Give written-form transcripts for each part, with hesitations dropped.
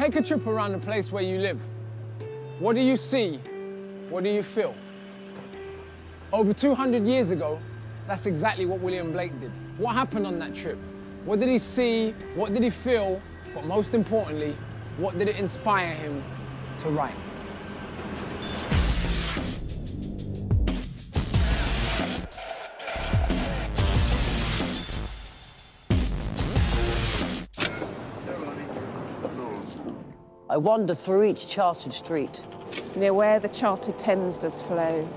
Take a trip around the place where you live. What do you see? What do you feel? Over 200 years ago, that's exactly what William Blake did. What happened on that trip? What did he see? What did he feel? But most importantly, what did it inspire him to write? I wander through each charted street. Near where the charted Thames does flow.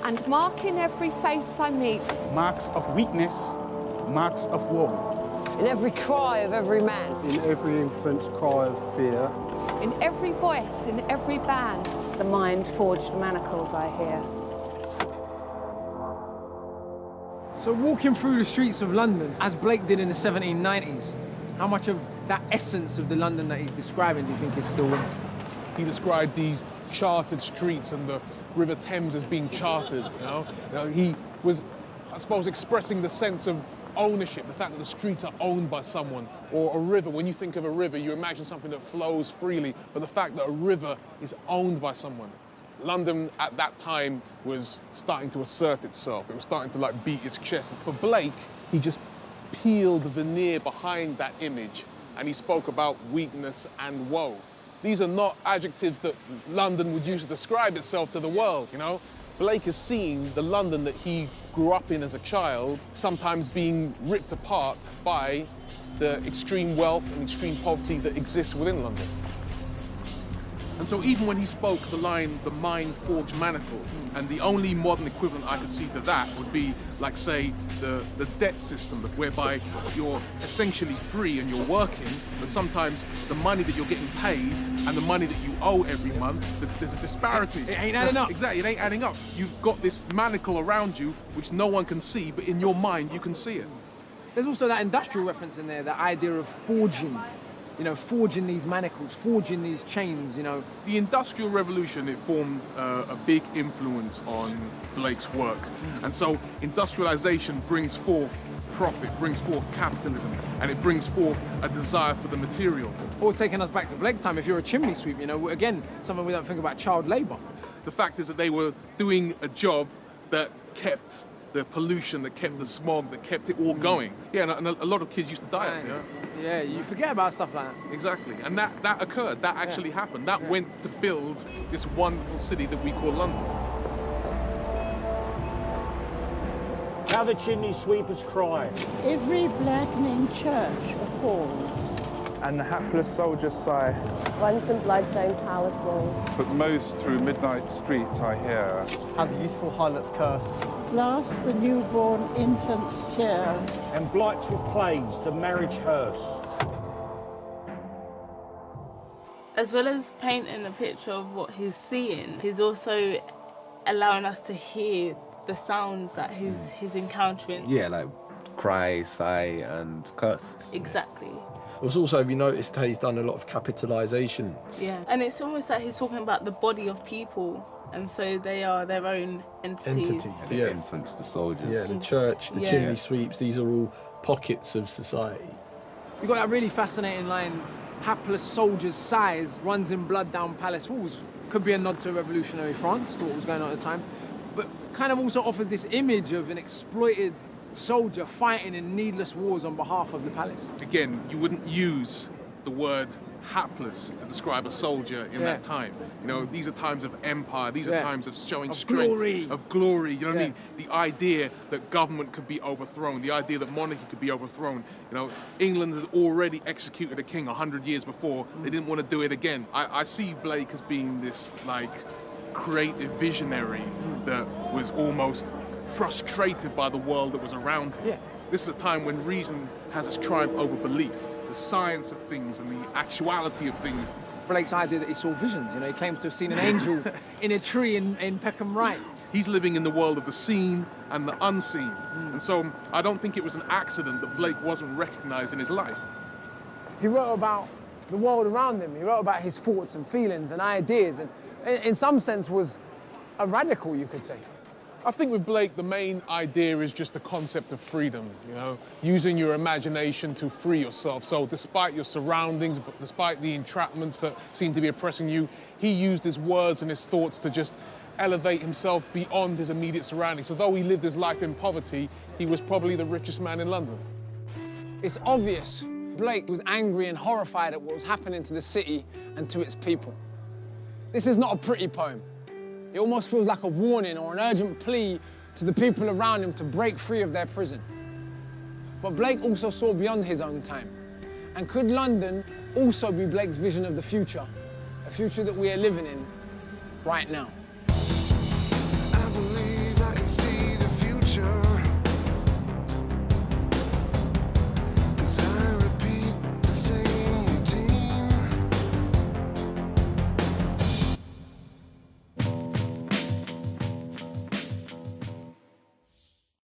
And marking every face I meet. Marks of weakness, marks of war. In every cry of every man. In every infant's cry of fear. In every voice, in every band. The mind-forged manacles I hear. So walking through the streets of London, as Blake did in the 1790s, how much of that essence of the London that he's describing do you think is still with us? He described these chartered streets and the River Thames as being chartered, you know? He was, I suppose, expressing the sense of ownership, the fact that the streets are owned by someone, or a river. When you think of a river, you imagine something that flows freely, but the fact that a river is owned by someone. London at that time was starting to assert itself. It was starting to like beat its chest. For Blake, he just peeled the veneer behind that image, and he spoke about weakness and woe. These are not adjectives that London would use to describe itself to the world, you know? Blake is seeing the London that he grew up in as a child, sometimes being ripped apart by the extreme wealth and extreme poverty that exists within London. And so even when he spoke the line, the mind-forged manacles, and the only modern equivalent I could see to that would be, like, say, the debt system, whereby you're essentially free and you're working, but sometimes the money that you're getting paid and the money that you owe every month, there's a disparity. It ain't adding up. Exactly, it ain't adding up. You've got this manacle around you, which no one can see, but in your mind, you can see it. There's also that industrial reference in there, that idea of forging. You know, forging these manacles, forging these chains, you know. The Industrial Revolution, it formed a big influence on Blake's work. And so industrialization brings forth profit, brings forth capitalism, and it brings forth a desire for the material. Or taking us back to Blake's time, if you're a chimney sweep, you know, again, something we don't think about, child labor. The fact is that they were doing a job that kept the pollution, that kept the smog, that kept it all going. Yeah, and a lot of kids used to die up there. Yeah, you forget about stuff like that. Exactly, and that occurred, that actually happened. That went to build this wonderful city that we call London. How the chimney sweepers cry. Every blackening church appalls. And the hapless soldiers sigh. Once in blood-stained palace walls. But most through midnight streets I hear. How the youthful harlots curse. Last the newborn infant's tear. And blights with plagues the marriage hearse. As well as painting a picture of what he's seeing, he's also allowing us to hear the sounds that he's encountering. Yeah, like cry, sigh, and curse. Exactly. It was also, have you noticed how he's done a lot of capitalisations? Yeah, and it's almost like he's talking about the body of people, and so they are their own entities. The infants, the soldiers. Yeah, the church, the chimney sweeps, these are all pockets of society. You've got that really fascinating line, hapless soldiers' sighs runs in blood down palace walls. Could be a nod to revolutionary France, to what was going on at the time, but kind of also offers this image of an exploited soldier fighting in needless wars on behalf of the palace. Again, you wouldn't use the word hapless to describe a soldier in that time. You know, these are times of empire, these are times of showing strength, of glory, you know what I mean? The idea that government could be overthrown, the idea that monarchy could be overthrown. You know, England has already executed a king 100 years before. They didn't want to do it again. I see Blake as being this, like, creative visionary that was almost frustrated by the world that was around him. Yeah. This is a time when reason has its triumph over belief, the science of things and the actuality of things. Blake's idea that he saw visions, you know, he claims to have seen an angel in a tree in Peckham Rye. He's living in the world of the seen and the unseen. And so I don't think it was an accident that Blake wasn't recognized in his life. He wrote about the world around him. He wrote about his thoughts and feelings and ideas, and in some sense was a radical, you could say. I think with Blake, the main idea is just the concept of freedom, you know, using your imagination to free yourself. So despite your surroundings, but despite the entrapments that seem to be oppressing you, he used his words and his thoughts to just elevate himself beyond his immediate surroundings. So though he lived his life in poverty, he was probably the richest man in London. It's obvious Blake was angry and horrified at what was happening to the city and to its people. This is not a pretty poem. It almost feels like a warning or an urgent plea to the people around him to break free of their prison. But Blake also saw beyond his own time. And could London also be Blake's vision of the future? A future that we are living in right now. I believe